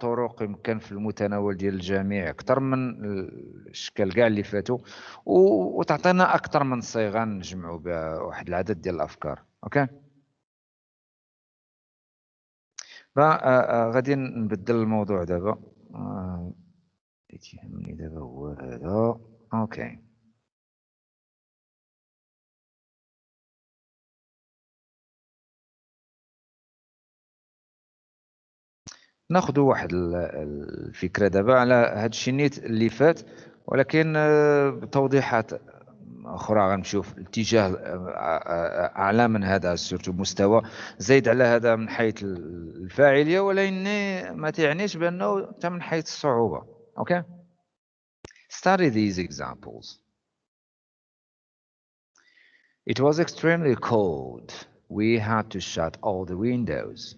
الطرق يمكن في المتناول ديال الجميع اكثر من الاشكال كاع اللي فاتوا وتعطينا اكثر من صيغه نجمعوا بها واحد العدد ديال الافكار. اوكي غادي نبدل الموضوع دابا. اللي تيهمني دابا هو هذا. اوكي ناخذ واحد الفكره دابا على هذا الشيء نيت اللي فات، ولكن بتوضيحات اخرى غنمشيو في اتجاه اعلى من هذا، سورتو مستوى زايد على هذا من حيث الفاعليه، ولكن ما تعنيش بانه حتى من حيث الصعوبه. اوكي study these examples. It was extremely cold. We had to shut all the windows.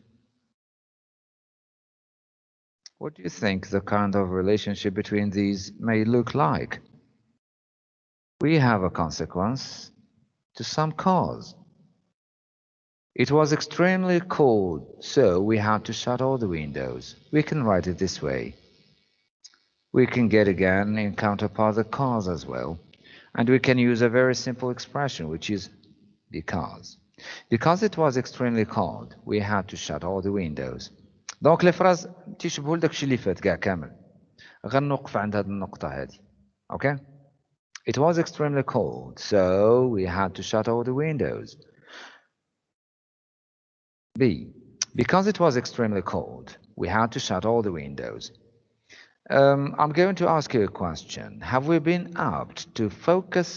What do you think the kind of relationship between these may look like? We have a consequence to some cause. It was extremely cold, so we had to shut all the windows. We can write it this way. We can get again in counterpart the cause as well. And we can use a very simple expression, which is because. Because it was extremely cold, we had to shut all the windows. دونك لي فراز تيشبهوا لداكشي اللي فات كاع كامل، غنوقف عند هذه النقطة هذه. اوكي It was extremely cold, so we had to shut all the windows. B. Because it was extremely cold, we had to shut all the windows. I'm going to ask you a question. Have we been apt to focus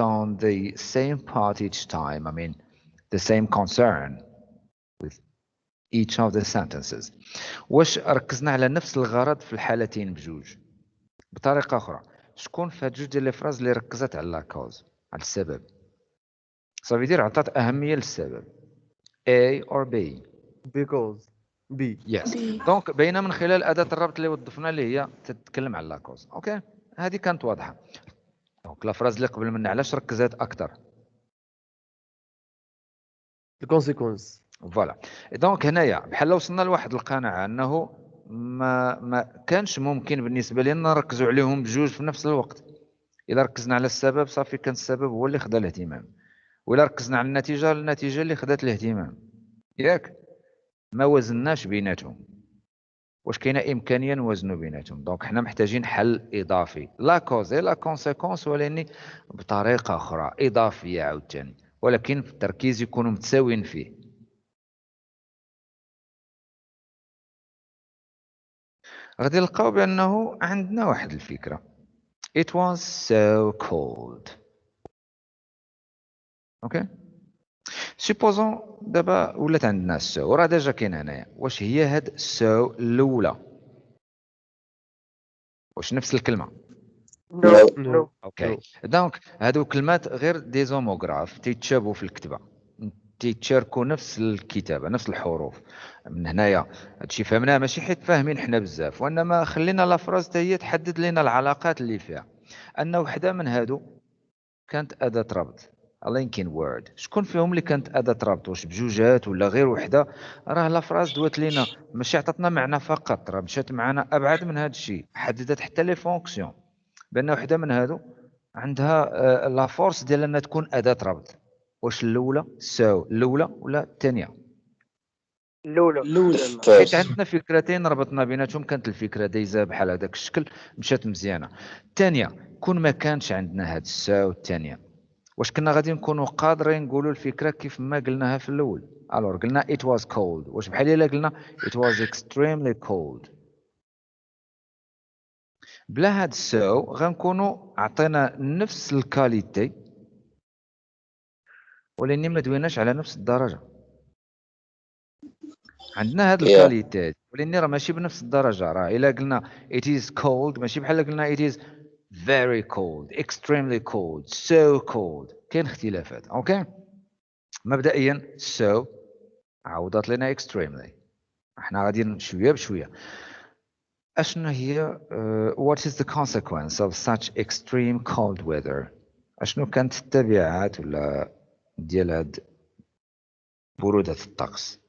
on the same part each time? I mean, the same concern with each of the sentences. واش ركزنا على نفس الغرض في الحالتين بجوج؟ بطريقة أخرى، شكون في هاد جوج ديال لي فراز اللي ركزت على لاكوز، على السبب؟ صافي دير عطات أهمية للسبب. A or B؟ because B. Yes. دونك باينة من خلال أداة الربط اللي وظفنا اللي هي تتكلم على لاكوز. أوكي هذه كانت واضحة. دونك لا فراز اللي قبل منها علاش ركزات أكثر؟ الكونسيكونس. فوالا. دونك هنايا بحال وصلنا لواحد القناعة أنه ما كانش ممكن بالنسبة لنا نركزوا عليهم بجوج في نفس الوقت. إذا ركزنا على السبب صافي كان السبب هو اللي خدا الاهتمام، وإلا ركزنا على النتيجة اللي خدات الاهتمام. ياك ما وزناش بيناتهم. واش كاينه امكانيه نوازنوا بيناتهم؟ دونك حنا محتاجين حل اضافي، لا كوز لا كونسيكونس، ولكن بطريقه اخرى اضافيه عاوتاني، ولكن التركيز يكونوا متساويين فيه. غادي نلقاو بانه عندنا واحد الفكره. It was so cold. اوكي سيبوزون دابا ولات عندنا سو، راه ديجا كاين هنايا. واش هي هاد سو الاولى؟ واش نفس الكلمه؟ نو. اوكي دونك هادو كلمات غير ديزوموغراف تيتشابهوا في الكتابه، تيتشاركوا نفس الكتابه نفس الحروف. من هنايا هادشي فهمناه ماشي حيت فاهمين حنا بزاف، وانما خلينا لا فراز حتى هي تحدد لنا العلاقات اللي فيها. ان وحده من هادو كانت اداه ربط، لينكين وورد. شكون فيهم اللي كانت اداه ربط؟ واش بجوجات ولا غير وحده؟ راه لا فراز دوات لينا ماشي عطاتنا معنى فقط، راه مشات معنا ابعد من هذا الشيء، حددت حتى لي فونكسيون بان وحده من هادو عندها لا فورس ديال انها تكون اداه ربط. واش الاولى الاولى ولا الثانيه؟ الاولى. حيت عندنا فكرتين ربطنا بيناتهم، كانت الفكره دايزه بحال هذاك الشكل مشات مزيانه. الثانيه كون ما كانش عندنا هاد الثانيه، واش كنا غادي نكونوا قادرين نقولوا الفكره كيف ما قلناها في الاول؟ الور قلنا it was cold، واش بحال الا قلنا it was extremely cold؟ بلا هاد غنكونوا عطينا نفس الكاليتي ولكن ما دويناش على نفس الدرجه. عندنا هاد الكاليتي ولكن راه ماشي بنفس الدرجه. راه الا قلنا it is cold ماشي بحال قلنا it is very cold extremely cold so cold، كاين اختلافات. اوكي مبدئيا so عوضت لنا extremely. احنا غادي شويه بشويه. اشنو هي what is the consequence of such extreme cold weather؟ اشنو كانت التبعات ولا ديال هاد برودة الطقس؟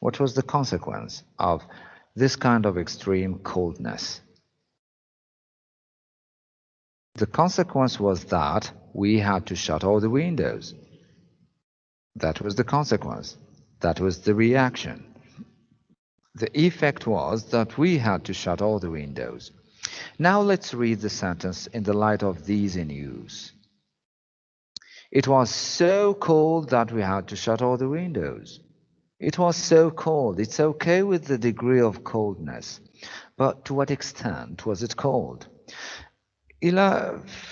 What was the consequence of this kind of extreme coldness. The consequence was that we had to shut all the windows. That was the consequence. That was the reaction. The effect was that we had to shut all the windows. Now let's read the sentence in the light of these in use. It was so cold that we had to shut all the windows. It was so cold. It's okay with the degree of coldness. But to what extent was it cold? إلى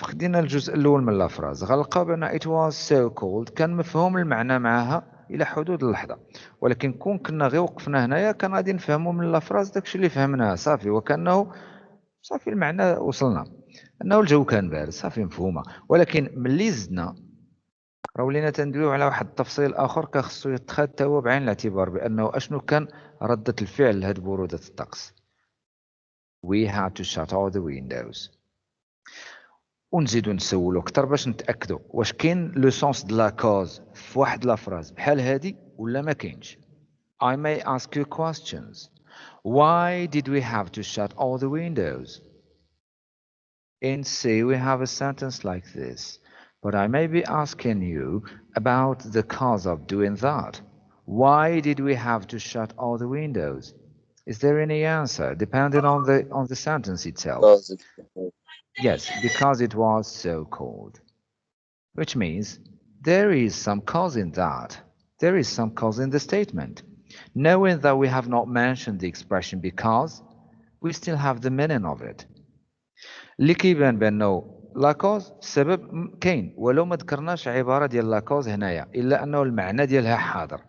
خدينا الجزء الأول من الأفراز غنلقاو بأن it was so cold كان مفهوم المعنى معها إلى حدود اللحظة، ولكن كون كنا غير وقفنا هنايا كان غادي نفهمو من الأفراز داكشي اللي فهمناه صافي، وكأنه صافي المعنى وصلنا أنه الجو كان بارد صافي مفهومة. ولكن ملي زدنا راه ولينا تندويو على واحد التفصيل آخر كخصو يتخذ تا هو بعين الاعتبار بأنه أشنو كان ردة الفعل لهاد برودة الطقس. We had to shut all the windows. ونزيدو نسولو اكثر باش نتاكدوا واش كاين لو سونس د لا كوز في واحد لا فراز بحال هادي ولا ما كاينش. I may ask you questions. Why did we have to shut all the windows? In C we have a sentence like this, but I may be asking you about the cause of doing that. Why did we have to shut all the windows? Is there any answer depending on the sentence itself? Yes, because it was so cold. Which means there is some cause in that. There is some cause in the statement. Knowing that we have not mentioned the expression because, we still have the meaning of it. اللي كيبان بأنه لا كوز سبب كاين ولو ما ذكرناش عبارة ديال لا كوز هنايا إلا أنه المعنى ديالها حاضر.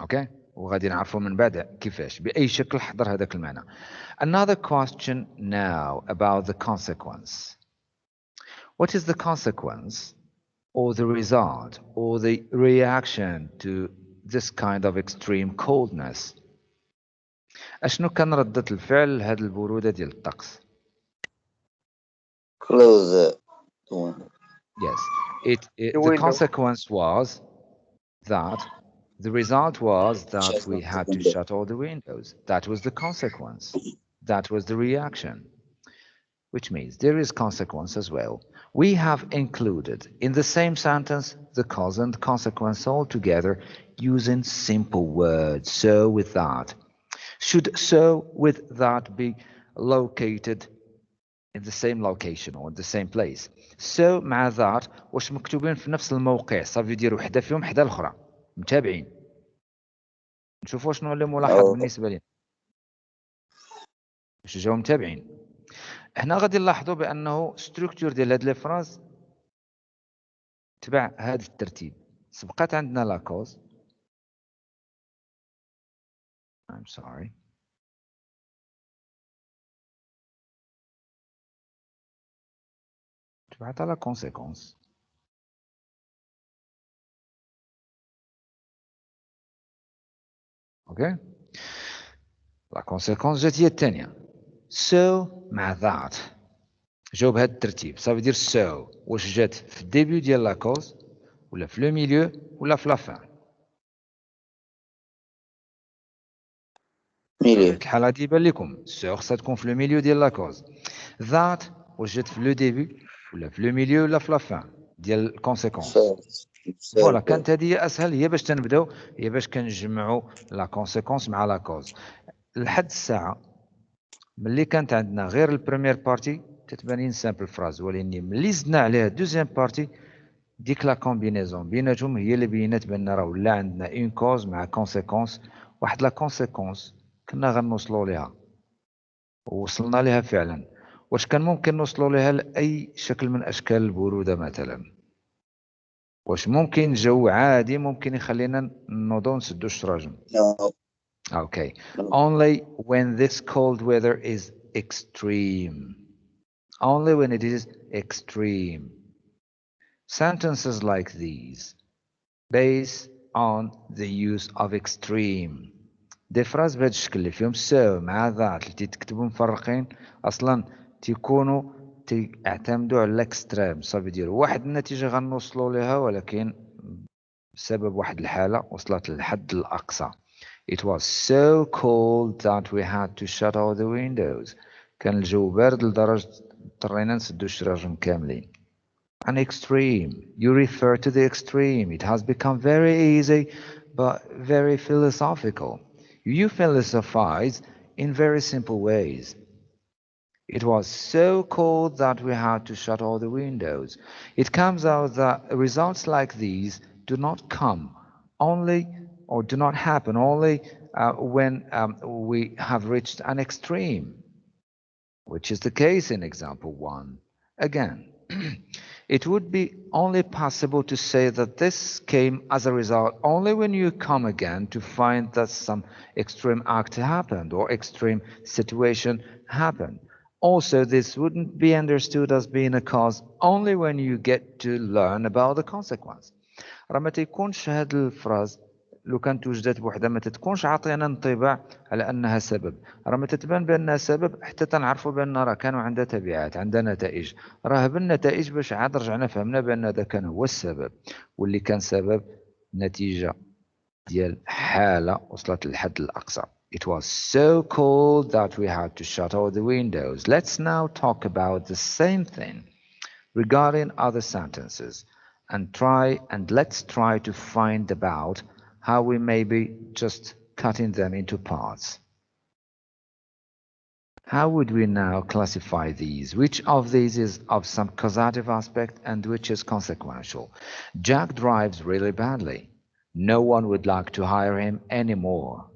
أوكي؟ وغادي نعرفوا من بعد كيفاش بأي شكل حضر هذاك المعنى. Another question now about the consequence. What is the consequence or the result or the reaction to this kind of extreme coldness? أشنو كان ردة الفعل لهاد البرودة ديال الطقس؟ Close the window. Yes, the consequence was that the result was that we had to shut all the windows. That was the consequence. That was the reaction. Which means there is consequence as well. We have included in the same sentence the cause and consequence all together using simple words. So with that. Should so with that be located in the same location or in the same place? So مع that واش مكتوبين في نفس الموقع صافي يدير وحدة فيهم حدا الأخرى متابعين. نشوفوا شنو اللي ملاحظ بالنسبة لنا. واش جاو متابعين. هنا غادي نلاحظوا بانه ستركتور ديال هاد لي فراز تبع هذا الترتيب. سبقات عندنا لا كوز. I'm sorry. تبعت لا كونسيكونس. اوكي. لا كونسيكونس جات هي الثانية. So مع that جاو بهذا الترتيب صافي دير so واش جات في الديبيو ديال لا كوز ولا في لو ميليو ولا في لا فان. ميليو. الحالة هادي يبان لكم so خصها تكون في لو ميليو ديال لا كوز. that واش جات في لو ديبيو ولا في لو ميليو ولا في لا فان ديال الكونسيكونس. فوالا كانت هذه اسهل هي باش تنبداو هي باش كنجمعوا لا كونسيكونس مع لا كوز. لحد الساعه ملي كانت عندنا غير البريمير بارتي تتبان سامبل فراز، ولكن ملي زدنا عليها دوزيام بارتي ديك لا كومبينيزون بيناتهم هي اللي بينات بان راه ولا عندنا اون كوز مع كونسيكونس. واحد لا كونسيكونس كنا غنوصلوا ليها ووصلنا ليها فعلا. واش كان ممكن نوصلوا ليها لاي شكل من اشكال البروده مثلا؟ واش ممكن جو عادي ممكن يخلينا نوضو نسدو الشراجم؟ No. Okay. Only when this cold weather is extreme. Only when it is extreme. Sentences like these based on the use of extreme. دي فراز بهذا الشكل اللي فيهم so مع ذات اللي تكتبوا مفرقين اصلا تيكونوا تعتمدوا على الاكستريم. صافي يديروا واحد النتيجه غنوصلوا لها ولكن بسبب واحد الحاله وصلت للحد الاقصى. It was so cold that we had to shut all the windows. كان الجو بارد لدرجة اضطرينا نسدو الشراجم كاملين. An extreme. You refer to the extreme. It has become very easy, but very philosophical. You philosophize in very simple ways. It was so cold that we had to shut all the windows. It comes out that results like these do not come only or do not happen only when we have reached an extreme, which is the case in example 1. Again, it would be only possible to say that this came as a result only when you come again to find that some extreme act happened or extreme situation happened. Also, this wouldn't be understood as being a cause only when you get to learn about the consequence. راه ما تيكونش هاد الفراز لو كانت وجدت بوحدها ما تتكونش عاطينا انطباع على انها سبب، راه ما تتبان بانها سبب حتى تنعرفوا بان راه كانوا عندها تبعات، عندها نتائج، راه بالنتائج باش عاد رجعنا فهمنا بان هذا كان هو السبب، واللي كان سبب نتيجه ديال حاله وصلت للحد الاقصى. It was so cold that we had to shut all the windows. Let's now talk about the same thing regarding other sentences and let's try to find about how we may be just cutting them into parts. How would we now classify these? Which of these is of some causative aspect and which is consequential? Jack drives really badly. No one would like to hire him anymore.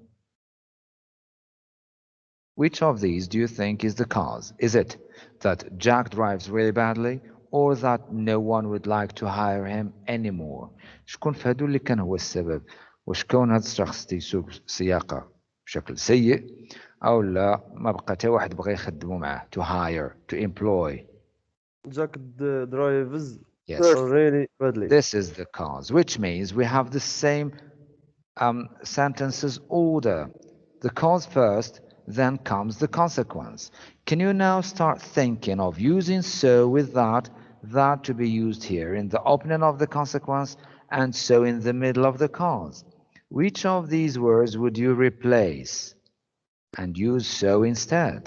Which of these do you think is the cause? Is it that Jack drives really badly or that no one would like to hire him anymore? شكون في هادو اللي كان هو السبب؟ واش كون هاد الشخص تيسوق سياقة بشكل سيء أو لا ما بقى حتى واحد بغى يخدمو معاه to hire to employ. Jack drives Yes, really badly. this is the cause, which means we have the same sentences order. The cause first, then comes the consequence. Can you now start thinking of using so with that to be used here in the opening of the consequence and so in the middle of the cause? Which of these words would you replace and use so instead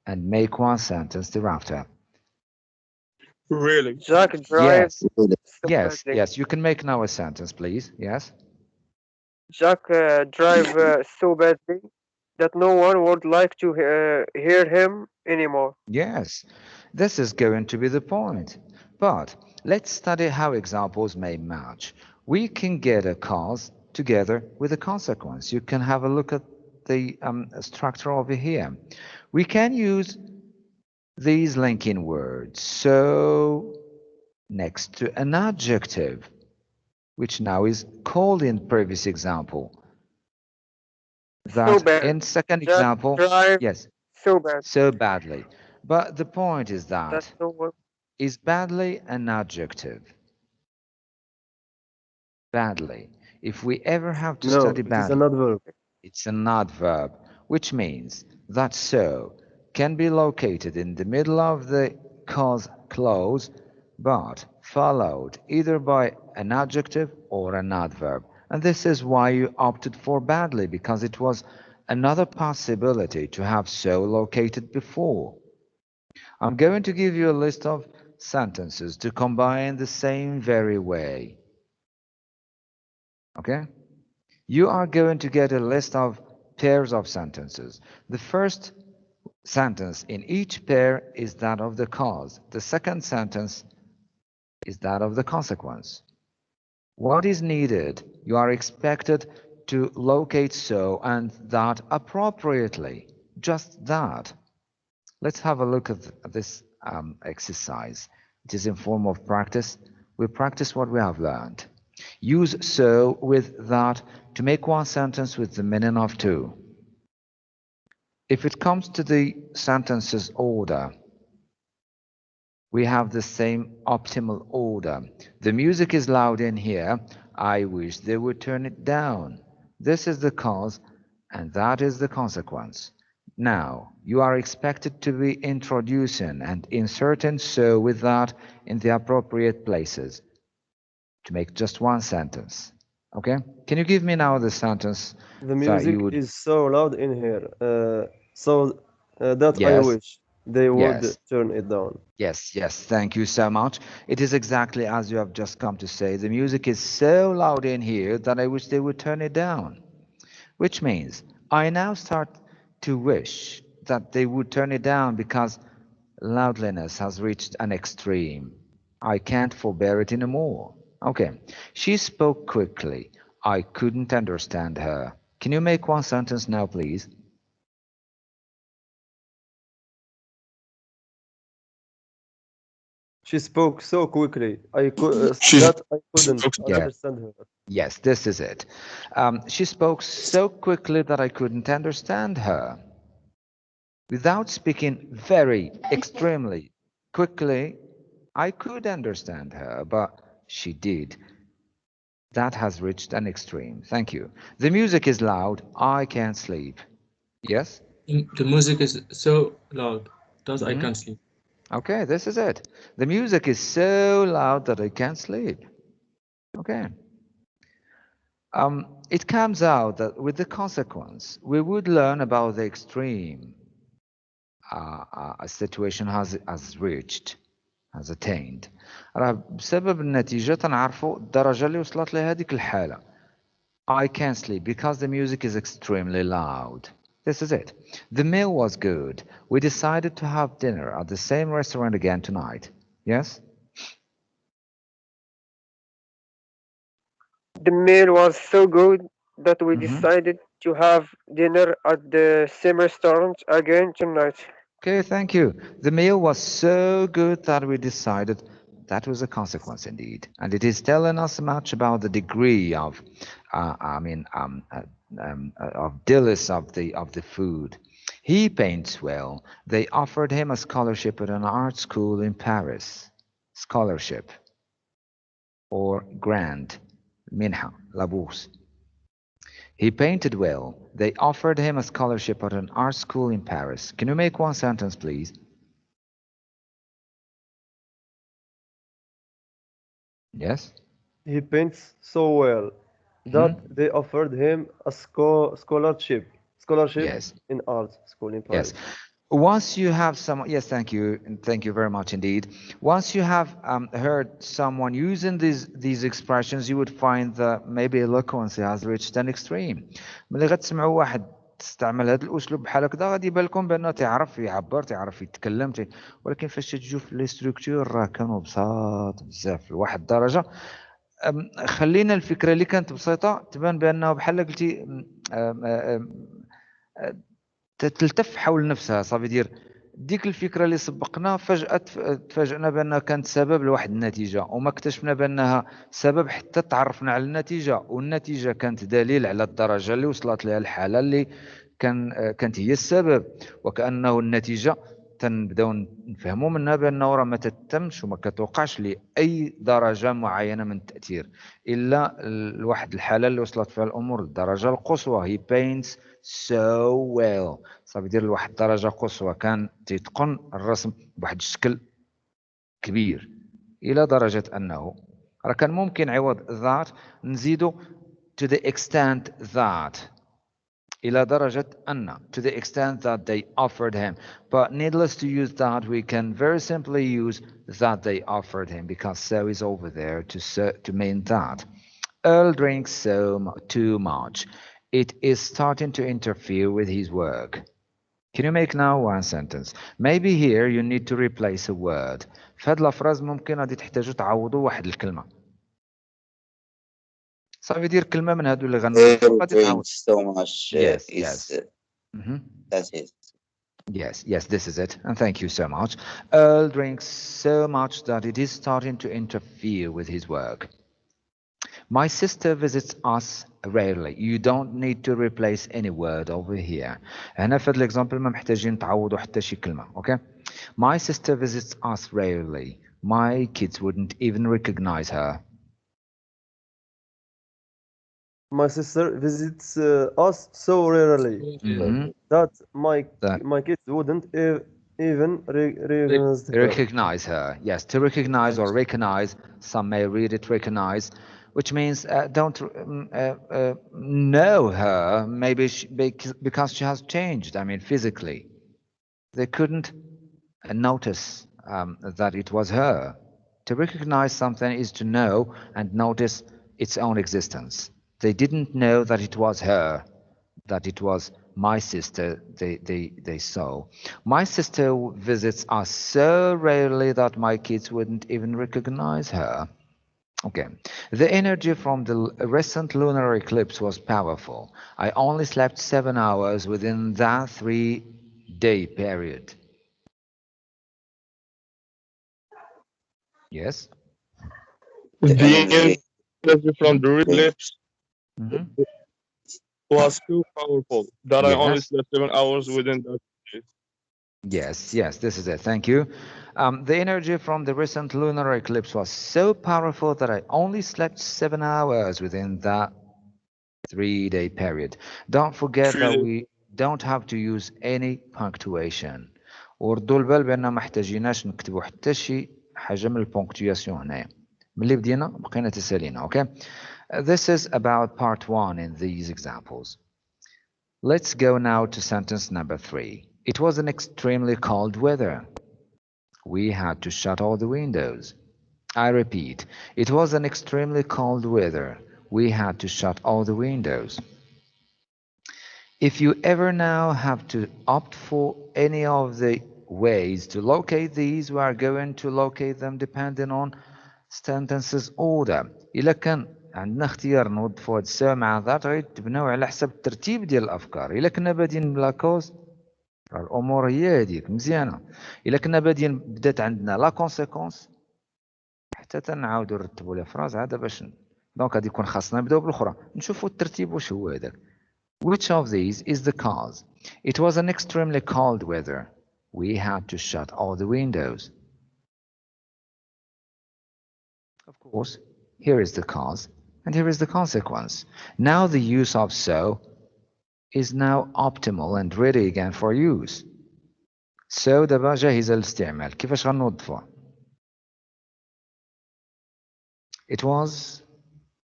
and make one sentence thereafter? Really? Jack drives Yes, really. so yes, badly. yes. You can make now a sentence, please. Yes. Jack drive so badly that no one would like to hear him anymore. Yes, this is going to be the point. But let's study how examples may match. We can get a cause together with a consequence. You can have a look at the structure over here. We can use these linking words. So next to an adjective, which now is called in previous example. So That bad. in second Jack example, drive yes, so bad so badly. But the point is that that no one. is badly an adjective? Badly. If we ever have to No, study it is an badly, adverb. it's an adverb, which means that so can be located in the middle of the cause clause, but followed either by an adjective or an adverb. And this is why you opted for badly, because it was another possibility to have so located before. I'm going to give you a list of sentences to combine the same very way. Okay? You are going to get a list of pairs of sentences. The first sentence in each pair is that of the cause. The second sentence is that of the consequence. What is needed? You are expected to locate so and that appropriately. Just that. Let's have a look at this exercise. It is in form of practice. We practice what we have learned. Use so with that to make one sentence with the meaning of two. If it comes to the sentences order, we have the same optimal order. The music is loud in here. I wish they would turn it down. This is the cause, and that is the consequence. Now, you are expected to be introducing and inserting so with that in the appropriate places to make just one sentence. Okay? Can you give me now the sentence The that you music would... is so loud in here, that I Yes, wish they would yes, turn it down. yes, yes. Thank you so much. It is exactly as you have just come to say. The music is so loud in here that I wish they would turn it down. Which means I now start to wish that they would turn it down because loudliness has reached an extreme. I can't forbear it anymore. Okay. She spoke quickly. I couldn't understand her. Can you make one sentence now, please? She spoke so quickly, She that I couldn't spoke. Yeah. understand her. Yes, this is it. She spoke so quickly that I couldn't understand her. Without speaking very extremely quickly, I could understand her, but she did. That has reached an extreme. Thank you. The music is loud. I can't sleep. Yes? The music is so loud that I Mhm. can't sleep. Okay, this is it. The music is so loud that I can't sleep. Okay. It comes out that with the consequence, we would learn about the extreme a situation has reached, has attained. راه بسبب النتيجة تنعرفوا الدرجة اللي وصلت لهذيك الحالة. I can't sleep because the music is extremely loud. This is it. The meal was good. We decided to have dinner at the same restaurant again tonight. Yes? The meal was so good that we Mm-hmm. decided to have dinner at the same restaurant again tonight. Okay, thank you. The meal was so good that we decided that was a consequence indeed. And it is telling us much about the degree of, of delis of the food. He paints well. They offered him a scholarship at an art school in Paris. Scholarship or grant, minha, la bourse. He painted well. They offered him a scholarship at an art school in Paris. Can you make one sentence, please? Yes? He paints so well Hmm? that they offered him a scholarship Yes. in art school in Yes. Paris. Once you have someone, yes, thank you, and thank you very much indeed. Once you have heard someone using these expressions, you would find that maybe eloquence has reached an extreme. ملي غتسمعوا واحد تستعمل هذا الاسلوب بحال هكذا غادي يبان لكم بانه تيعرف يعبر تيعرف يتكلم ولكن فاش تجيو في لي ستركتور راه كانوا بساط بزاف لواحد الدرجه. خلينا الفكره اللي كانت بسيطه تبان بانه بحال قلتي تلتف حول نفسها صافي دير ديك الفكره اللي سبقنا فجاه تفاجئنا بانها كانت سبب لواحد النتيجه وما اكتشفنا بانها سبب حتى تعرفنا على النتيجه والنتيجه كانت دليل على الدرجه اللي وصلت لها الحاله اللي كانت هي السبب وكانه النتيجه تنبداو نفهموا منها بانه راه ما تتمش وما كتوقعش لاي درجه معينه من التاثير الا لواحد الحاله اللي وصلت فيها الامور للدرجه القصوى. هي paints so well صافي يدير لواحد الدرجه قصوى كان تيتقن الرسم بواحد الشكل كبير الى درجه انه راه كان ممكن عوض that نزيدو to the extent that إلى درجة أن to the extent that they offered him. But needless to use that, we can very simply use that they offered him because so is over there to mean that. Earl drinks too much. It is starting to interfere with his work. Can you make now one sentence? Maybe here you need to replace a word. في هذه الأفراز ممكن غادي تحتاجوا تعوضوا واحد الكلمة. صافي دير كلمة من هادو اللي غنقولهم Earl غادي تعوض. drinks so much Yes, is yes. Mm-hmm. that is. Yes, yes, this is it. And thank you so much. Earl drinks so much that it is starting to interfere with his work. My sister visits us rarely. You don't need to replace any word over here. هنا في هذا الاكزامبل ما محتاجين تعوضوا حتى شي كلمة. Okay? My sister visits us rarely. My kids wouldn't even recognize her. My sister visits us so rarely Mm-hmm. that That my kids wouldn't even recognize her. recognize her. Yes, to recognize or recognize. Some may read it recognize. which means don't know her, maybe because she has changed, I mean, physically. They couldn't notice that it was her. To recognize something is to know and notice its own existence. They didn't know that it was her, that it was my sister they saw. My sister visits us so rarely that my kids wouldn't even recognize her. Okay. The energy from the recent lunar eclipse was powerful. I only slept 7 hours within that 3-day period. Yes? The The energy. energy from the The, eclipse Mhm. was too powerful that I only Yes. slept 7 hours within that day. Yes, this is it. Thank you. The energy from the recent lunar eclipse was so powerful that I only slept 7 hours within that 3-day period. Don't forget 3 that days. we don't have to use any punctuation. وردوا البال بأننا ما احتاجيناش نكتبوا حتى شي حاجة من البونكتواسيون هنايا. ملي بدينا بقينا تسالينا. Okay? This is about part 1 in these examples. Let's go now to sentence number 3. It was an extremely cold weather. We had to shut all the windows. I repeat, it was an extremely cold weather. We had to shut all the windows. If you ever now have to opt for any of the ways to locate these, we are going to locate them depending on sentences order. إلا كان عندنا اختيار نوظفوا هاد الساعة مع ذات غير تبناو على حسب الترتيب ديال الأفكار. إلا كنا بادين بلا كوز الأمور هي هذيك مزيانة. إلا كنا بادين بدات عندنا لا كونسيكونس حتى تنعاودوا نرتبوا لي فراز عاد باش دونك غادي يكون خاصنا نبداو بالاخرى نشوفوا الترتيب واش هو هذاك. Which of these is the cause? It was an extremely cold weather. We had to shut all the windows. Of course, here is the cause and here is the consequence. Now the use of so is now optimal and ready again for use. So دابا جاهزة للاستعمال. كيفاش غنوظفوها؟ It was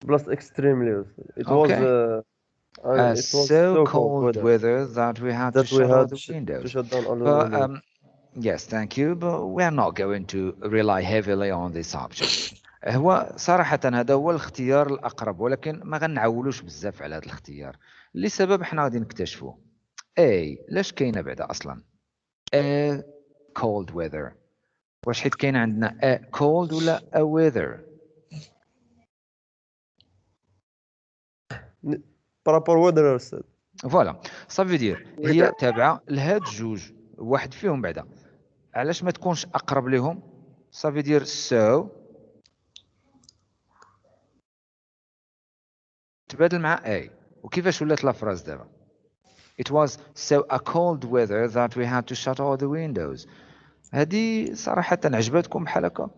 plus extremely. It okay. was So cold cold weather that we had to that we shut all had the to windows. shut down all the But windows. yes, thank you. But we are not going to rely heavily on this option. هو صراحة هذا هو الاختيار الأقرب ولكن ما غنعولوش بزاف على هذا الاختيار لسبب حنا غادي نكتشفوه. أي لاش كاينة بعدا أصلا a cold weather واش حيت كاين عندنا a cold ولا a weather Proper weather أستاذ. فوالا صافي دير هي تابعة لهاد جوج واحد فيهم بعدا علاش ما تكونش أقرب لهم صافي دير so تبادل مع A وكيفاش ولات لا فراز دابا It was so a cold weather that we had to shut all the windows. هذه صراحة عجبتكم بحال هكا؟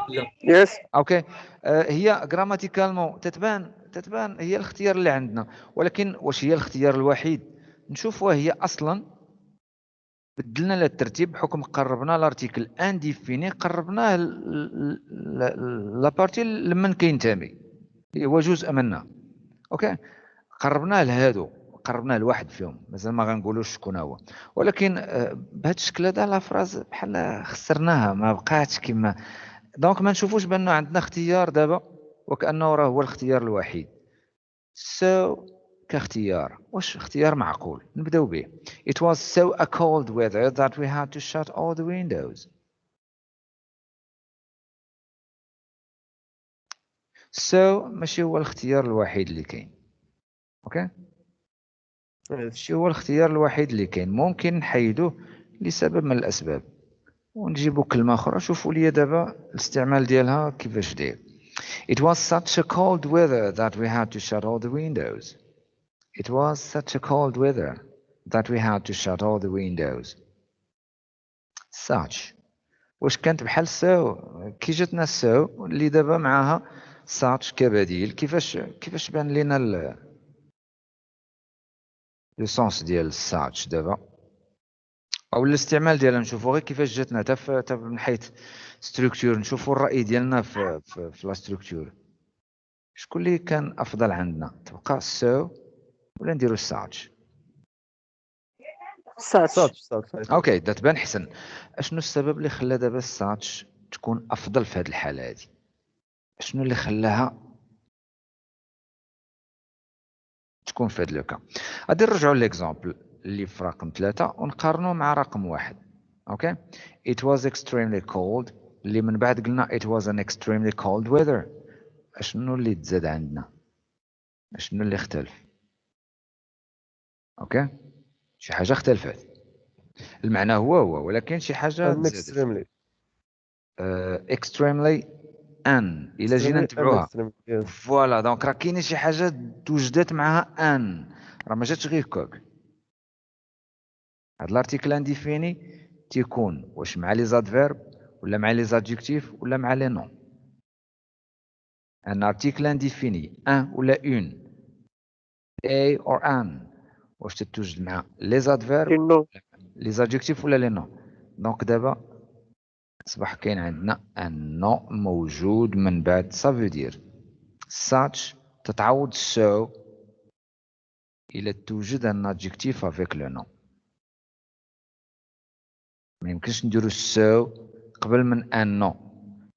لا. Yes. اوكي هي جراماتيكالمون تتبان هي الاختيار اللي عندنا ولكن واش هي الاختيار الوحيد؟ نشوفوا هي اصلا بدلنا لها الترتيب بحكم قربنا لارتيكل انديفيني قربناه لابارتي لمن كينتمي هو جزء منها اوكي قربناه لهادو قربناه لواحد فيهم مازال ما غنقولوش شكون هو ولكن بهذا الشكل هذا لا فراز بحال خسرناها ما بقاتش كما دونك ما نشوفوش بانه عندنا اختيار دابا وكانه راه هو الاختيار الوحيد so كاختيار واش اختيار معقول نبداو به it was so a cold weather that we had to shut all the windows so ماشي هو الاختيار الوحيد اللي كاين اوكي ماشي هو الاختيار الوحيد اللي كاين ممكن نحيدوه لسبب من الاسباب ونجيبوا كلمه اخرى شوفوا لي دابا الاستعمال ديالها كيفاش داير It was such a cold weather that we had to shut all the windows. It was such a cold weather that we had to shut all the windows. Such. واش كانت بحال so كي جاتنا so اللي دابا معاها such كبديل كيفاش بان لينا لو سونس ديال such دابا او الاستعمال ديالها نشوفوا غير كيفاش جاتنا حتى من حيث ستركتور، نشوفوا الراي ديالنا في لا ستركتور. شكون اللي كان افضل عندنا؟ تبقى سو ولا نديرو ساتش؟ ساتش. ساتش. اوكي تبان حسن. اشنو السبب اللي خلى دابا الساتش تكون افضل في هذه الحاله هذه؟ شنو اللي خلاها تكون في هذا لوكا؟ غادي نرجعوا ليكزامبل اللي في رقم 3 ونقارنوه مع رقم 1. اوكي it was extremely cold، اللي من بعد قلنا it was an extremely cold weather. اشنو اللي تزاد عندنا؟ اشنو اللي اختلف؟ اوكي شي حاجه اختلفت، المعنى هو ولكن شي حاجه and تزادت. extremely. extremely ان الى جينا نتبعوها Yes. فوالا. دونك راه كاينه شي حاجه توجدت معها ان، راه ما جاتش غير كوك. هاد الارتيكل انديفيني تيكون واش مع لي زادفيرب ولا مع لي زادجيكتيف ولا مع لي نون. ان ارتيكل انديفيني ان ولا اون اي اور ان واش تتوجد مع لي زادفيرب لي زادجيكتيف ولا لي نون. دونك دابا اصبح كاين عندنا ان نون موجود من بعد صافي دير such تتعوض so إلا توجد ان adjectif avec le nom. ما يمكنش نديرو so قبل من ان نون،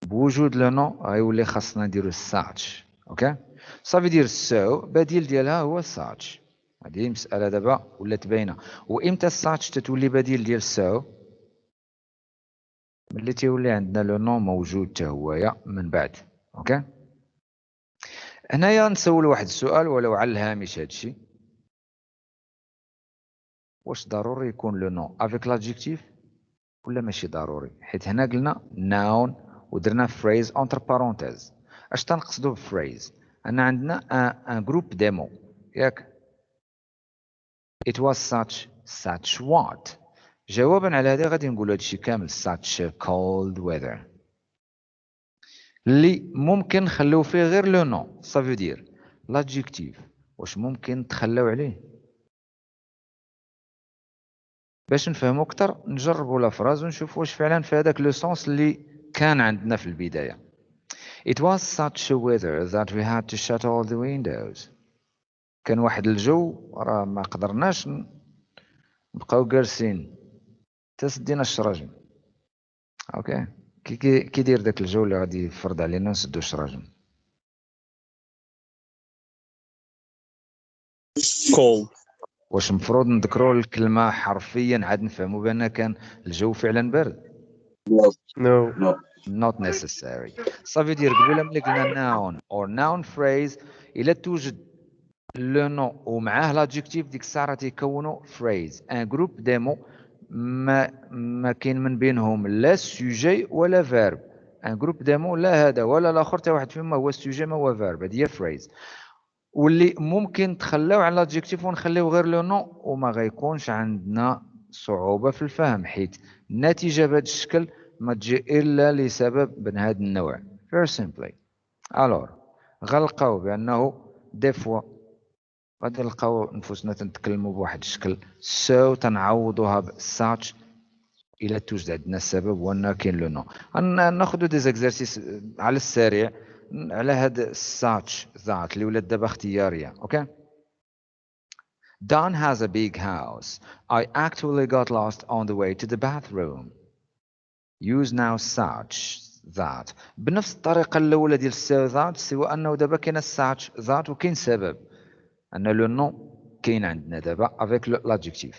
بوجود لو نون غيولي خاصنا نديرو such. اوكي صافي دير so بديل ديالها هو such. هذه المسألة دابا ولات باينة. وإمتى such تتولي بديل ديال so؟ ملي تيولي عندنا لو نون موجود حتى هويا من بعد. اوكي هنايا نسول واحد السؤال ولو على الهامش هادشي، واش ضروري يكون لو نون افيك لادجيكتيف ولا ماشي ضروري؟ حيت هنا قلنا ناون ودرنا فريز اونتر بارونتيز. اش تنقصدو بفريز؟ ان عندنا ان جروب ديمو ياك it was such what. جوابا على هذا غادي نقول هادشي كامل such cold weather اللي ممكن نخليو فيه غير لو نون صافي دير لادجيكتيف. واش ممكن تخلاو عليه؟ باش نفهمو اكثر نجربوا لا فراز ونشوفوا واش فعلا في هذاك لو سونس اللي كان عندنا في البدايه. It was such a weather that we had to shut all the windows. كان واحد الجو راه ما قدرناش نبقاو جالسين تسدينا الشراجم. اوكي كي داير داك الجو اللي غادي يفرض علينا نسدو الشراجم؟ cold. واش مفروض نذكروا الكلمه حرفيا عاد نفهموا بان كان الجو فعلا بارد؟ No. not necessary. صافي دير قبيله ملي قلنا noun or noun phrase الا توجد لو نون ومعاه لادجيكتيف ديك الساعه راه تيكونوا phrase ان جروب ديمو ما كاين من بينهم لا سوجي ولا فيرب. ان جروب ديمو لا هذا ولا الاخر حتى واحد فيهم ما هو السوجي ما هو فيرب. هذه هي phrase واللي ممكن تخلاو على لادجيكتيف ونخليو غير لو نون وما غيكونش عندنا صعوبه في الفهم، حيت النتيجه بهذا الشكل ما تجي الا لسبب من هذا النوع. very simply الور غنلقاو بانه دي فوا غادي نلقاو نفوسنا تنتكلموا بواحد الشكل سو تنعوضوها بساتش الى توجد عندنا السبب وان كاين لو نو. ناخذ دي زيكزارسيس على السريع على هاد الساتش ذات اللي ولات دابا اختياريه. اوكي Don has a big house. I actually got lost on the way to the bathroom. Use now such that. بنفس الطريقة الأولى ديال السو ذات سوى أنه دابا كاين such ذات وكاين سبب أن لو نو كاين عندنا دابا avec l'adjectif.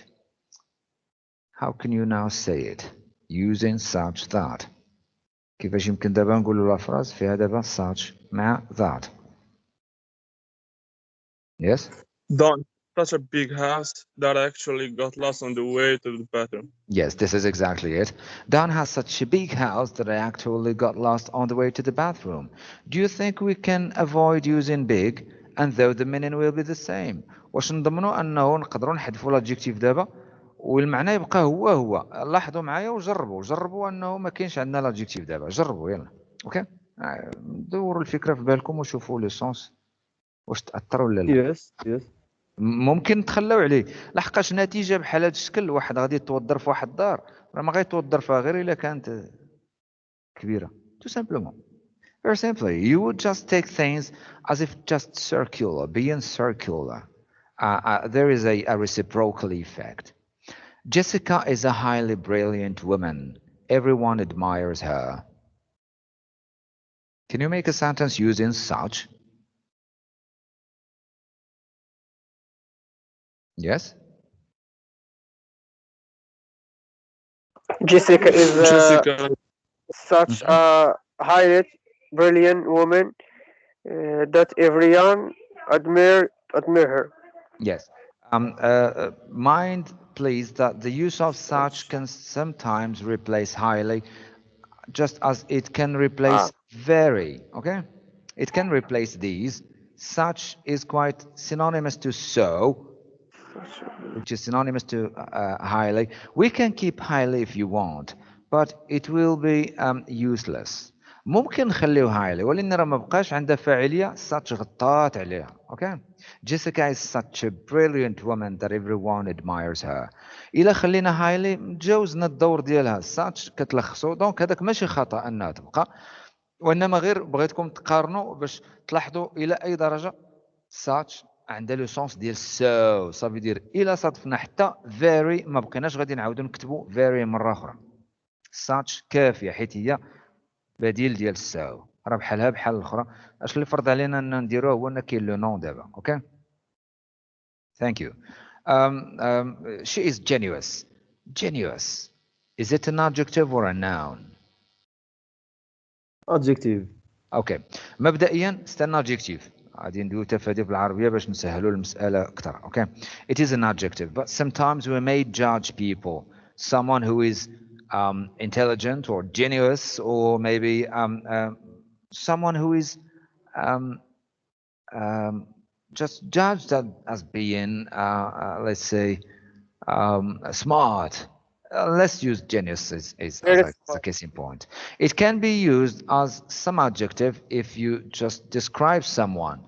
How can you now say it using such that؟ كيفاش يمكن دابا نقولوا لا فراز فيها دابا such مع that؟ Yes. Don, such a big house that I actually got lost on the way to the bathroom. Yes, this is exactly it. Don has such a big house that I actually got lost on the way to the bathroom. Do you think we can avoid using big and though the meaning will be the same؟ واش نضمنوا انه نقدروا نحذفوا الادجيكتيف دابا والمعنى يبقى هو؟ لاحظوا معايا وجربوا انه ما كاينش عندنا الادجيكتيف دابا. جربوا يلا. اوكي دوروا الفكره في بالكم وشوفوا لو سونس واش تاثر ولا لا. Yes. ممكن نتخلاو عليه لحقاش نتيجه بحال هذا الشكل واحد غادي يتوضر في واحد الدار راه ما غيتوضر فيها غير الا كانت كبيره تو سامبلومون. Very simply, you would just take things as if just circular, being circular. There is a reciprocal effect. Jessica is a highly brilliant woman. Everyone admires her. Can you make a sentence using such? Yes? Jessica is Jessica, such a highly brilliant woman that everyone admire her. Yes. Mind, please, that the use of such can sometimes replace highly, just as it can replace very. Okay? It can replace these. Such is quite synonymous to so, which is synonymous to highly. We can keep highly if you want, but it will be useless. ممكن نخليه highly ولكن راه ما بقاش عندها فاعليه such غطات عليها. Okay? Jessica is such a brilliant woman that everyone admires her. الا خلينا highly تجاوزنا الدور ديالها such كتلخصو دونك هذاك ماشي خطا انها تبقى وانما غير بغيتكم تقارنوا باش تلاحظوا الى اي درجه such عندها لو سونس ديال so صافي دير الى صادفنا حتى very ما بقيناش غادي نعاودو نكتبوا very مره اخرى. such كافيه حيت هي بديل ديال so راه بحالها بحال الاخرى. اش اللي فرض علينا ان نديروه هو ان كاين لو نون دابا. اوكي thank you. She is genuous. Genuous, is it an adjective or a noun? adjective. اوكي مبدئيا c'est an adjective. غادي ندوي تفادي بالعربيه باش نسهلوا المساله اكثر. اوكي it is an adjective but sometimes we may judge people, someone who is intelligent or genius or maybe someone who is um, just judged as being let's say smart. Let's use genius as a case in point. It can be used as some adjective if you just describe someone.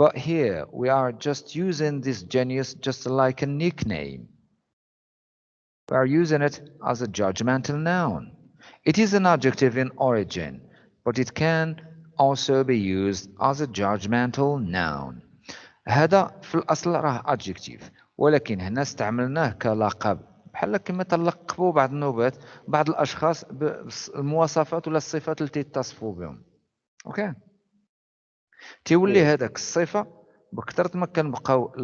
But here we are just using this genius just like a nickname. We are using it as a judgmental noun. It is an adjective in origin, but it can also be used as a judgmental noun. هذا في الأصل راه adjective ولكن هنا استعملناه كلقب بحال كما تلقبوا بعض النوبات بعض الاشخاص بالمواصفات ولا الصفات اللي تيتصفوا بهم. اوكي تيولي هذاك الصفه بكثرة ما كنبقاو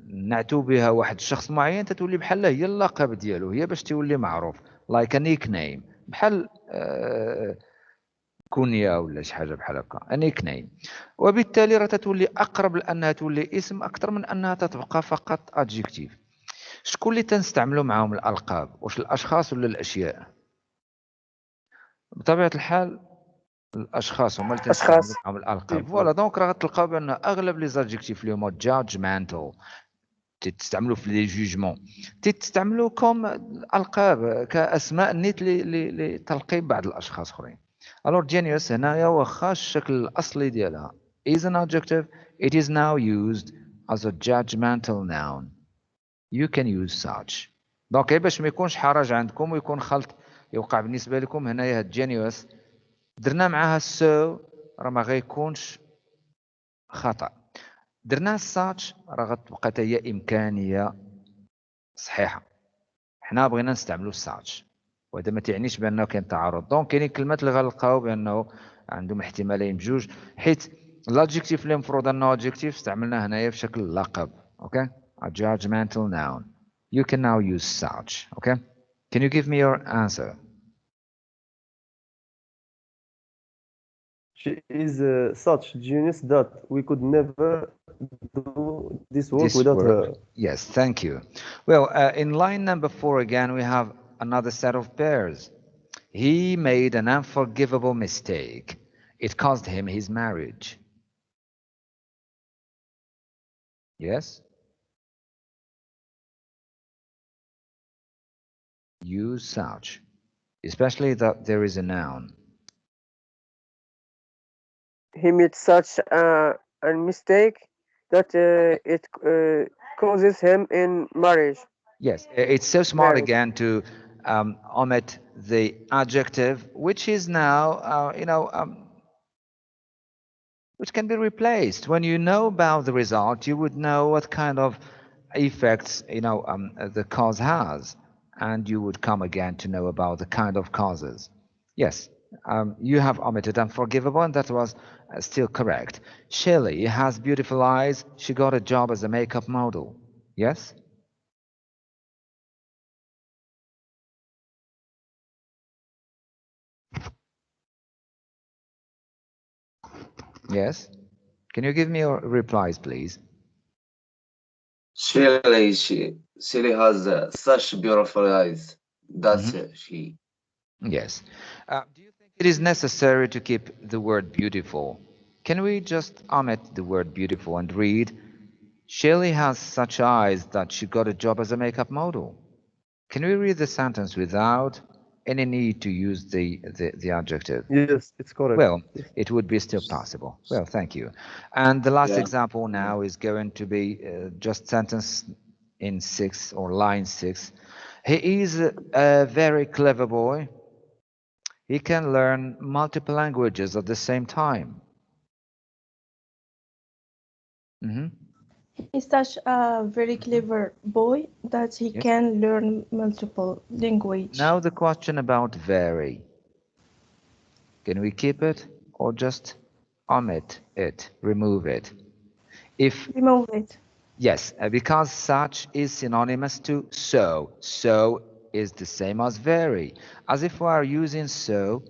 نعتو بها واحد الشخص معين تتولي بحال هي اللقب ديالو هي باش تولي معروف لايك نيك نيم بحال كونيا ولا شي حاجه بحال هكا نيك نيم. وبالتالي راه تتولي اقرب لانها تولي اسم اكثر من انها تتبقى فقط ادجيكتيف. شكون اللي تنستعملوا معاهم الالقاب؟ واش الاشخاص ولا الاشياء؟ بطبيعه الحال الاشخاص هما اللي تنستعملوا معاهم الالقاب. فوالا دونك راه غتلقاو بان اغلب لي زادجيكتيف اللي هما جادجمنتال تستعملوا في لي جوجمون تستعملوا كوم القاب كاسماء نيت لتلقيب بعض الاشخاص اخرين. الور جينيوس هنايا واخا الشكل الاصلي ديالها is an adjective, it is now used as a judgmental noun. You can use such. دونك باش ما يكونش حرج عندكم ويكون خلط يوقع بالنسبه لكم هنايا هاد جينيوس درنا معاها سو راه ما غيكونش خطا. درنا such راه غتبقى حتى هي امكانيه صحيحه. حنا بغينا نستعملوا such وهذا ما تعنيش بانه كاين تعارض. دونك كاينين كلمات اللي غنلقاو بانه عندهم احتمالين بجوج حيت الادجيكتيف اللي المفروض انه adjective استعملناه هنايا بشكل لقب. اوكي a judgmental noun. You can now use such. Okay, can you give me your answer? She is such genius that we could never do this work without her. Yes, thank you. Well, in line number 4 again, we have another set of pairs. He made an unforgivable mistake. It cost him his marriage. Yes? Use such, especially that there is a noun. He made such a mistake. that it causes him in marriage. Yes, it's so smart Marriage. again to omit the adjective, which is now, which can be replaced. When you know about the result, you would know what kind of effects, the cause has, and you would come again to know about the kind of causes. Yes, you have omitted unforgivable, and that was still correct. Shelley has beautiful eyes. She got a job as a makeup model. Yes? Yes? Can you give me your replies, please? Shirley has such beautiful eyes. That's she. Yes. Do you think it is necessary to keep the word beautiful? Can we just omit the word beautiful and read, Shelley has such eyes that she got a job as a makeup model? Can we read the sentence without any need to use the adjective? Yes, it's correct. Well, Yes. it would be still possible. Well, thank you. And the last Yeah. example now is going to be just sentence in 6 or line 6. He is a very clever boy. He can learn multiple languages at the same time. He's such a very clever boy that he Yes. can learn multiple languages. Now the question about very. Can we keep it or just omit it, remove it? If Remove it. yes, because such is synonymous to so. So is the same as very. As if we are using so,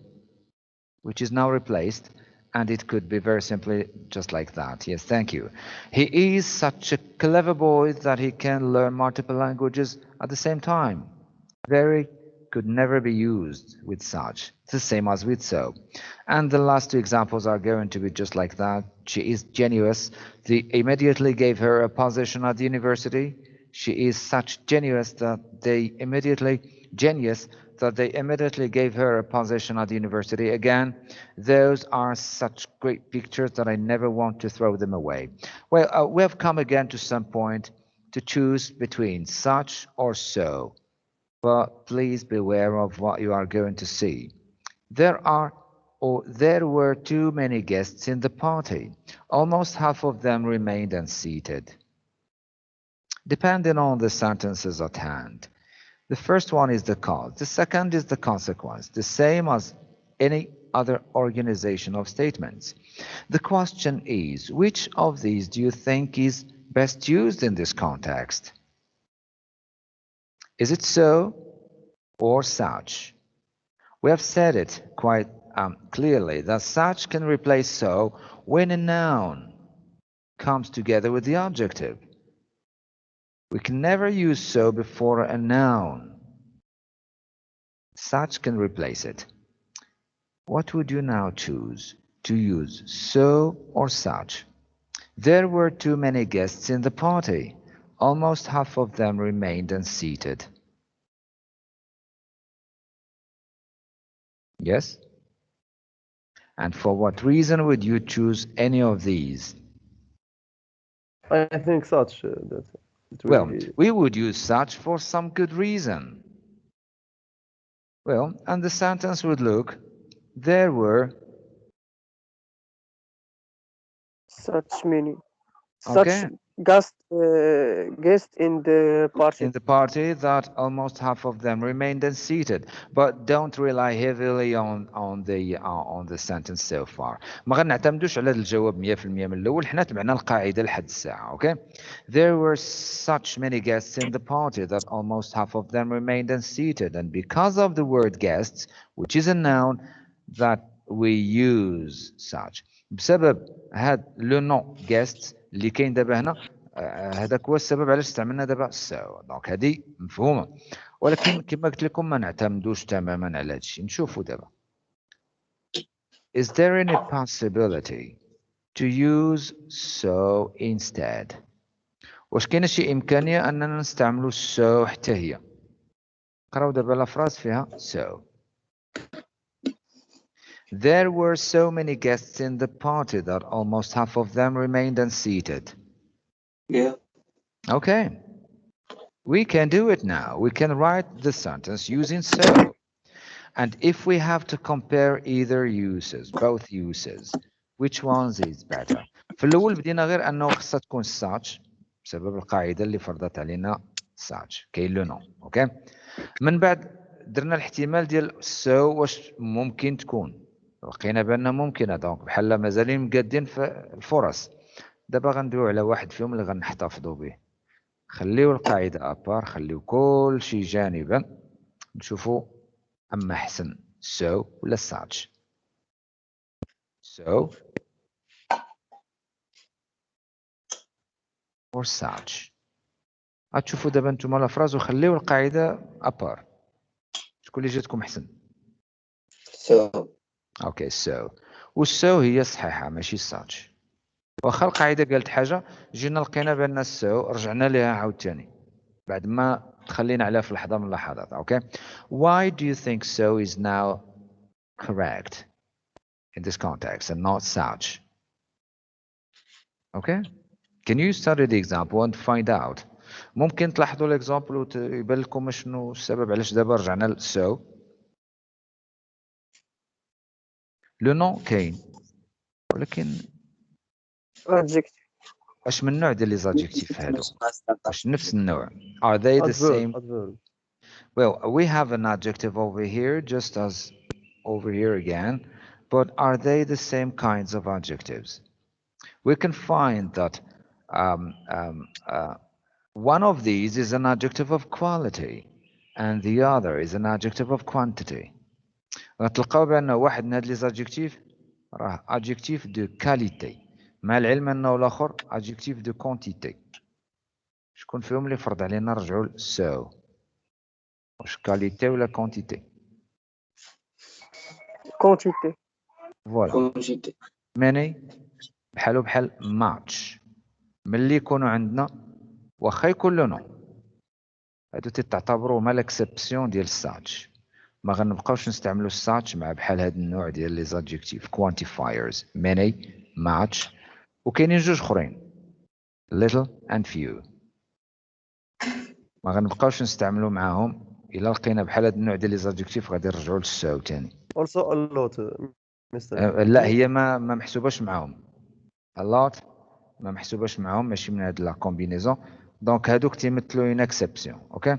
which is now replaced, and it could be very simply just like that. Yes, thank you. He is such a clever boy that he can learn multiple languages at the same time. Very could never be used with such. It's the same as with so. And the last two examples are going to be just like that. She is genius. They immediately gave her a position at the university. She is such genius that they immediately gave her a position at the university. Again, those are such great pictures that I never want to throw them away. Well, we have come again to some point to choose between such or so. But please beware of what you are going to see. There were too many guests in the party. Almost half of them remained unseated. Depending on the sentences at hand. The first one is the cause. The second is the consequence, the same as any other organization of statements. The question is, which of these do you think is best used in this context? Is it so or such? We have said it quite clearly that such can replace so when a noun comes together with the adjective. We can never use so before a noun. Such can replace it. What would you now choose to use, so or such? There were too many guests in the party. Almost half of them remained unseated. Yes? And for what reason would you choose any of these? I think such that it will Well, be. we would use such for some good reason. Well, and the sentence would look, there were, Such many. okay, Such guest in the party. in the party that almost half of them remained unseated. But don't rely heavily on the sentence so far. ما غنعتمدوش على الجواب 100% من الأول، حنا تبعنا القاعدة لحد الساعة. Okay? There were such many guests in the party that almost half of them remained unseated, and because of the word guests, which is a noun, that we use such. بسبب هاد لو نو guests اللي كاين دابا هنا، هذاك هو السبب علاش استعملنا دابا سو. دونك هذه مفهومه، ولكن كما قلت لكم ما نعتمدوش تماما على هذا الشيء. نشوفوا دابا. Is there any possibility to use so instead? واش كاينه شي امكانيه اننا نستعملوا so حتى هي؟ قراو دابا الافراز فيها so. There were so many guests in the party that almost half of them remained unseated. Yeah. Okay. We can do it now. We can write the sentence using so. And if we have to compare either uses, both uses, which ones is better? في الأول بدينا غير أنه خصها تكون such بسبب القاعدة اللي فرضت علينا such كاين لو نو أوكي. من بعد درنا الاحتمال ديال so واش ممكن تكون لقينا بأنها ممكنة دونك بحال مازالين مقادين في الفرص. دابا غندويو على واحد فيهم اللي غنحتفظوا به. خليو القاعدة أبار، خليو كل شي جانبا، نشوفوا أما أحسن so ولا such. So or such. غتشوفوا دابا نتوما الأفراز وخليو القاعدة أبار. شكون اللي جاتكم أحسن؟ So. أوكي so. والسو هي صحيحة ماشي such. واخا القاعدة قالت حاجة جينا لقينا بأن so رجعنا ليها عاوتاني بعد ما تخلينا عليها في لحظة من اللحظات. أوكي. Why do you think so is now correct in this context and not such? Okay. Can you study the example and find out? ممكن تلاحظوا الاكزامبل ويبان لكم شنو السبب علاش دابا رجعنا ل so. لو نو كاين ولكن adjective. واش من نوع ديال لي زادجيكتيف هادو؟ واش نفس النوع؟ Are they the same? adverb. Well, we have an adjective over here just as over here again, but are they the same kinds of adjectives? We can find that one of these is an adjective of quality and the other is an adjective of quantity. غتلقاو بأن واحد من هاد لي زادجيكتيف راه adjectif de qualité مع العلم أنه الآخر adjectif de quantité. شكون فيهم اللي فرض علينا نرجعوا ل so؟ واش qualité ولا quantité؟ Quantity. فوالا. Quantity. many بحالو بحال much. ملي يكونوا عندنا واخا يكون لو نو هادو تعتبروا ما الاكسبسيون ديال such. ما غنبقاوش نستعملوا such مع بحال هاد النوع ديال لي زادجيكتيف quantifiers many much وكاينين جوج اخرين little and few. ما غنبقاوش نستعملوا معاهم الا لقينا بحال هاد النوع ديال لي زادجيكتيف غادي نرجعوا للساو تاني. Also a lot, Mr. لا هي ما محسوباش معاهم. a lot ما محسوباش معاهم ماشي من هاد لا كومبينيزون دونك هادوك تيمثلوا اون اكسبسيون. اوكي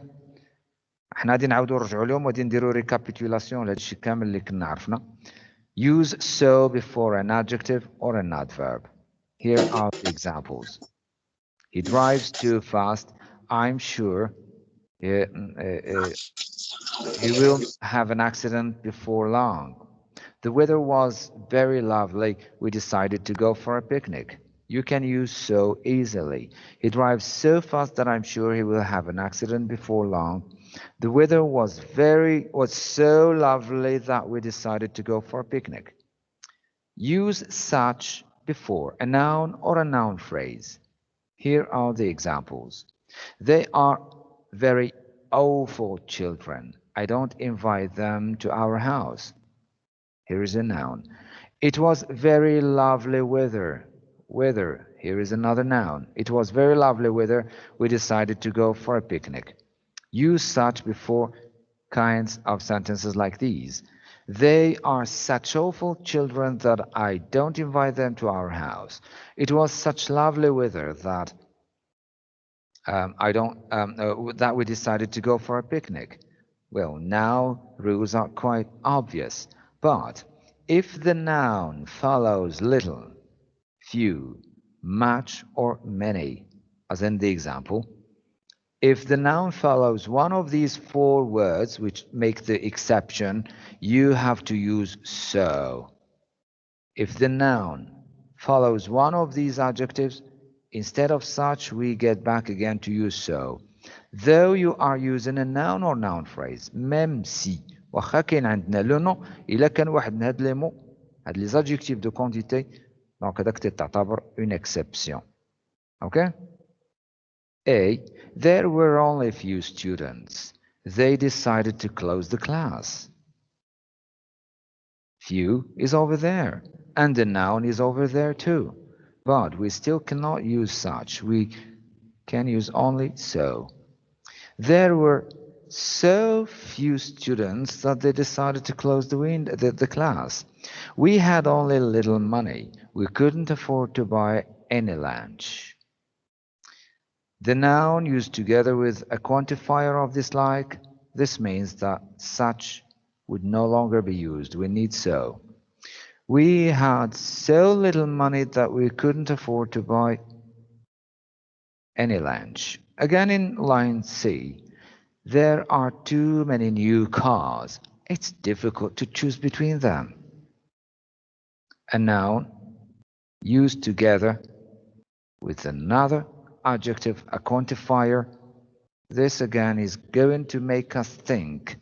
حنا غادي نعاودوا نرجعوا لهم وغادي نديروا ريكابيتولاسيون لهاد الشيء كامل اللي كنا عرفنا. Use so before an adjective or an adverb. Here are the examples. He drives too fast. I'm sure he will have an accident before long. The weather was very lovely. We decided to go for a picnic. You can use so easily. He drives so fast that I'm sure he will have an accident before long. The weather was so lovely that we decided to go for a picnic. Use such before a noun or a noun phrase. Here are the examples. They are very awful children. I don't invite them to our house. Here is a noun. It was very lovely weather. Here is another noun. It was very lovely weather. We decided to go for a picnic. Use such before kinds of sentences like these. They are such awful children that I don't invite them to our house. It was such lovely weather that that we decided to go for a picnic. Well, now rules are quite obvious, but if the noun follows little, few, much, or many, as in the example, if the noun follows one of these four words, which make the exception, you have to use so. If the noun follows one of these adjectives, instead of such, we get back again to use so. Though you are using a noun or noun phrase, même si واخا كاين عندنا لو نو الا كان واحد من هاد لي مو هاد لي زادجيكتيف دو كونتيتي دونك هذاك تعتبر اون اكسبسيون. اوكي. A. There were only a few students. They decided to close the class. Few is over there, and the noun is over there too. But we still cannot use such. We can use only so. There were so few students that they decided to close the class. We had only little money. We couldn't afford to buy any lunch. The noun used together with a quantifier of this like, this means that such would no longer be used. We need so. We had so little money that we couldn't afford to buy any lunch. Again in line C, there are too many new cars. It's difficult to choose between them. A noun used together with another adjective, a quantifier. This again is going to make us think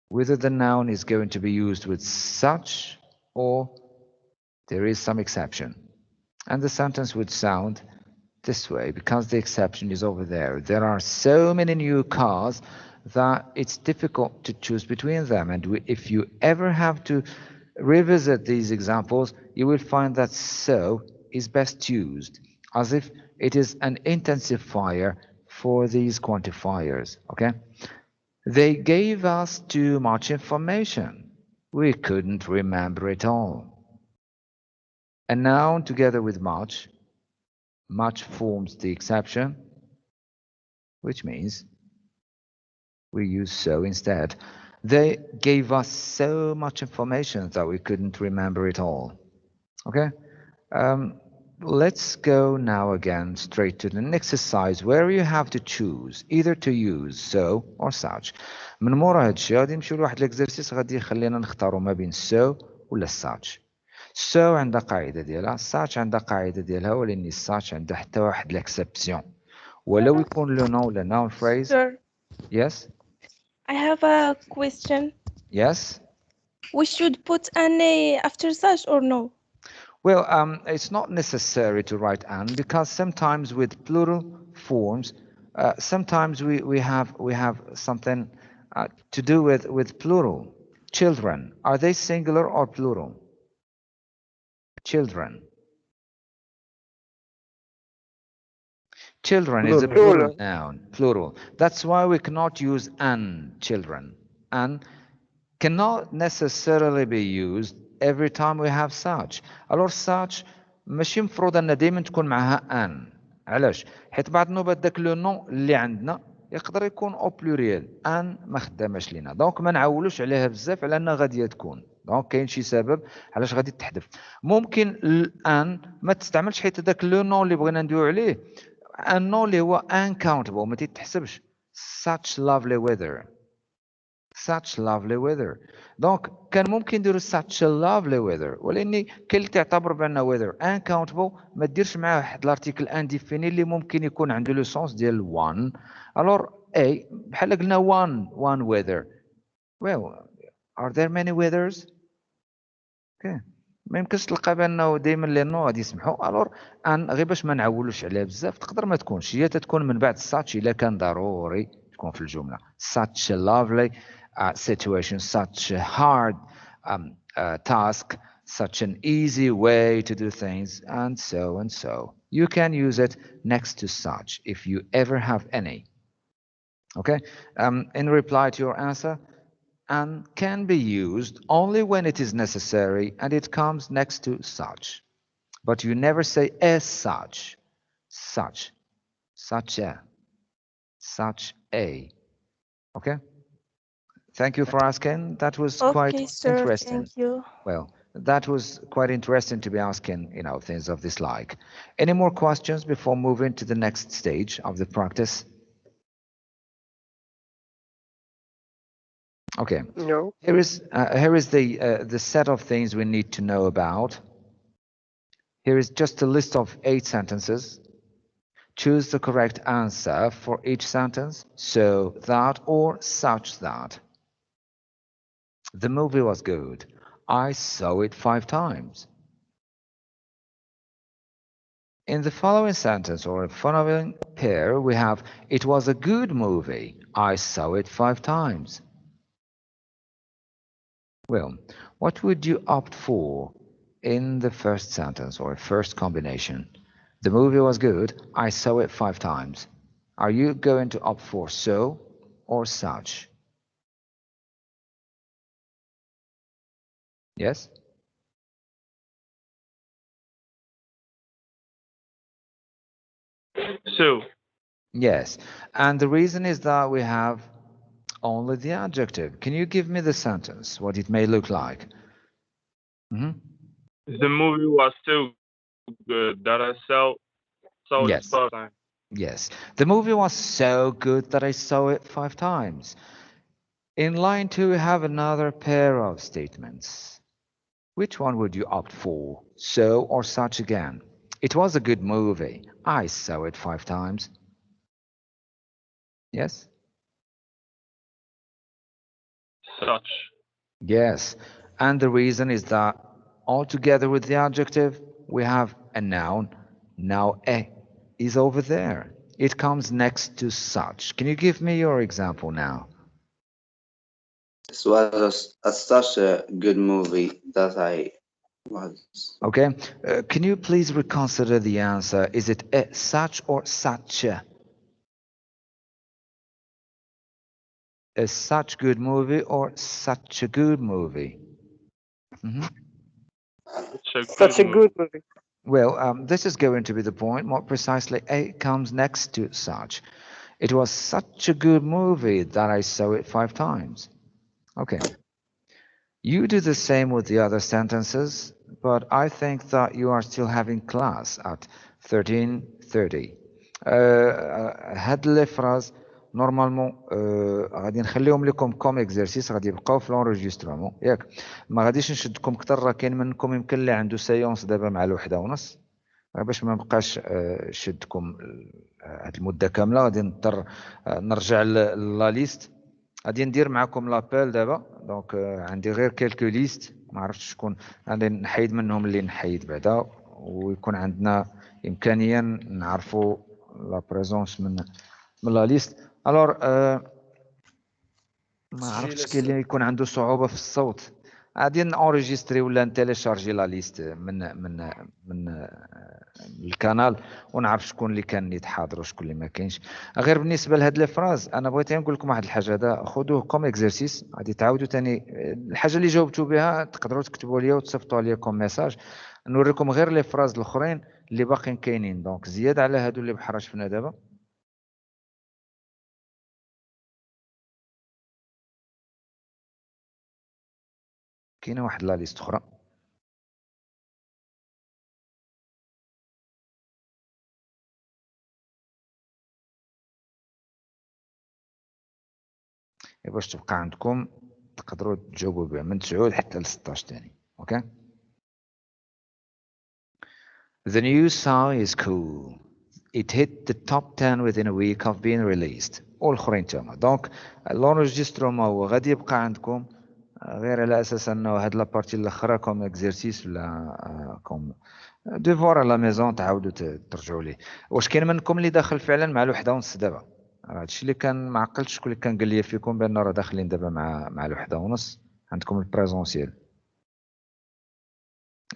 whether the noun is going to be used with such or there is some exception. And the sentence would sound this way because the exception is over there. There are so many new cars that it's difficult to choose between them. And if you ever have to revisit these examples, you will find that so is best used as if it is an intensifier for these quantifiers. Okay? They gave us too much information. We couldn't remember it all. A noun together with much forms the exception, which means we use so instead. They gave us so much information that we couldn't remember it all. Okay? Let's go now again straight to the exercise where you have to choose either to use so or such. من مورا هادشي غادي نمشيو لواحد الاكزرسيس غادي يخلينا نختاروا ما بين so ولا such. so عندها قاعدة ديالها such عندها قاعدة ديالها ولكن such عندها حتى واحد الاكسبسيون ولو يكون لو نون ولا noun phrase. Sir, Yes? I have a question. Yes? We should put an A after such or no? Well, it's not necessary to write an because sometimes with plural forms, sometimes we have something to do with plural. Children, are they singular or plural? Children. Children is a plural noun, plural. That's why we cannot use an children. An cannot necessarily be used every time we have such. Alors such ماشي مفروض ان دائما تكون معها ان. علاش؟ حيت بعض النوبات داك لو نون اللي عندنا يقدر يكون او بلوريال ان ما خداماش لينا دونك ما نعولوش عليها بزاف على انها غاديه تكون دونك كاين شي سبب علاش غادي تحذف. ممكن الان ما تستعملش حيت داك لو نون اللي بغينا ندويو عليه ان نون اللي هو uncountable ما تيتحسبش. such lovely weather. such lovely weather. دونك كان ممكن نديرو such a lovely weather ولاني كاين اللي تعتبر بان weather uncountable ما ديرش معاه واحد الارتيكل انديفيني اللي ممكن يكون عنده لو سونس ديال one. الور اي بحال قلنا one weather. well are there many weathers? okay. ما يمكنش تلقى بانه دائما لي نو غادي يسمحوا الور ان غير باش ما نعولوش عليها بزاف تقدر ما تكونش هي تتكون من بعد such الا كان ضروري تكون في الجمله. such a lovely situation, such a hard task, such an easy way to do things, and so and so. You can use it next to such if you ever have any. Okay? In reply to your answer, and can be used only when it is necessary and it comes next to such. But you never say as such, such, such a, such a. Okay? Thank you for asking. That was quite sir, interesting. thank you. Well, that was quite interesting to be asking, things of this like. Any more questions before moving to the next stage of the practice? Okay. No. Here is the set of things we need to know about. Here is just a list of 8 sentences. Choose the correct answer for each sentence, so that or such that. The movie was good. I saw it 5 times. In the following sentence or following pair, we have it was a good movie. I saw it 5 times. Well, what would you opt for in the first sentence or first combination? The movie was good. I saw it 5 times. Are you going to opt for so or such? Yes? So, Yes. And the reason is that we have only the adjective. Can you give me the sentence, what it may look like? the movie was so good that I saw it Yes. 5 times. Yes. The movie was so good that I saw it 5 times. In line 2, we have another pair of statements. Which one would you opt for? So or such again? It was a good movie. I saw it 5 times. Yes? Such. Yes. And the reason is that all together with the adjective, we have a noun. Now a is over there. It comes next to such. Can you give me your example now? This was such a good movie that I was. Okay. Can you please reconsider the answer? Is it a such or such a? A such good movie or such a good movie? Such a good movie. Well, this is going to be the point. More precisely, a comes next to such. It was such a good movie that I saw it 5 times. Okay. You do the same with the other sentences, but I think that you are still having class at 13:30. هاد لي فراز نورمالمون غادي نخليهم لكم كوم اكزرسيس غادي يبقاو في لونجسترومون ياك ما غاديش نشدكم كثر راه كاين منكم يمكن اللي عنده سيونس دابا مع الوحده ونص باش ما نبقاش شدكم هاد المده كامله غادي نضطر نرجع لا ليست غادي ندير معكم لابيل دابا دونك عندي غير كيلكو ليست ما عرفتش شكون غادي نحيد منهم اللي نحيد بعدا ويكون عندنا امكانيه نعرفوا لا بريزونس من لا ليست الور ما عرفتش كاين اللي يكون عنده صعوبه في الصوت غادي نوريجستري ولا نتيليشارجي لا ليست من الكانال ونعرف شكون اللي كان يتحاضر وشكون اللي ما كاينش غير بالنسبه لهاد لي فراز انا بغيت نقول لكم واحد الحاجه هذا خذوه كوم اكزرسيس غادي تعاودوا ثاني الحاجه اللي جاوبتوا بها تقدروا تكتبوا لي وتصيفطوا لي كوم ميساج نوريكم غير لي فراز الاخرين اللي باقيين كاينين دونك زياده على هادو اللي بحال شفنا دابا كاينه واحد لا ليست اخرى باش تبقى عندكم تقدروا تجاوبوا بها من 9 حتى ل 16 ثاني اوكي The new song is cool. It hit the top 10 within a week of being released. والاخرين تما دونك لونجسترومون هو غادي يبقى عندكم غير على اساس انه هاد لابارتي الاخرى كوم اكزرسيس ولا كوم ديفوار على ميزون تعاودوا ترجعوا ليه واش كاين منكم اللي داخل فعلا مع الوحده ونص دابا هادشي اللي كان ما عقلتش شكون اللي كان قال لي فيكم بان راه داخلين دابا مع الوحده ونص عندكم البريزونسيال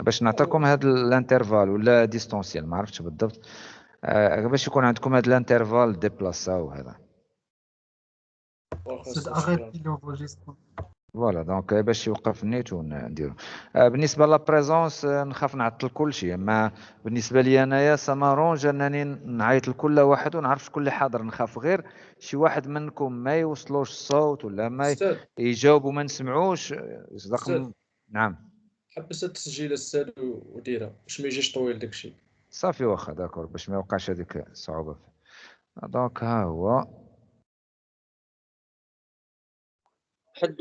باش نعطيكم هاد الانترفال ولا ديستونسيال ما عرفتش بالضبط باش يكون عندكم هاد الانترفال ديبلاساو هذا فوالا دونك باش يوقف النيت ونديرو بالنسبه لا بريزونس نخاف نعطل كل شيء اما بالنسبه لي انايا سمارونج انني نعيط لكل واحد ونعرف شكون اللي حاضر نخاف غير شي واحد منكم ما يوصلوش الصوت ولا ما يجاوب وما نسمعوش يصدق نعم حبس التسجيل الساد وديرها باش ما يجيش طويل داكشي صافي واخا داكور باش ما يوقعش هذيك الصعوبه دونك ها هو حد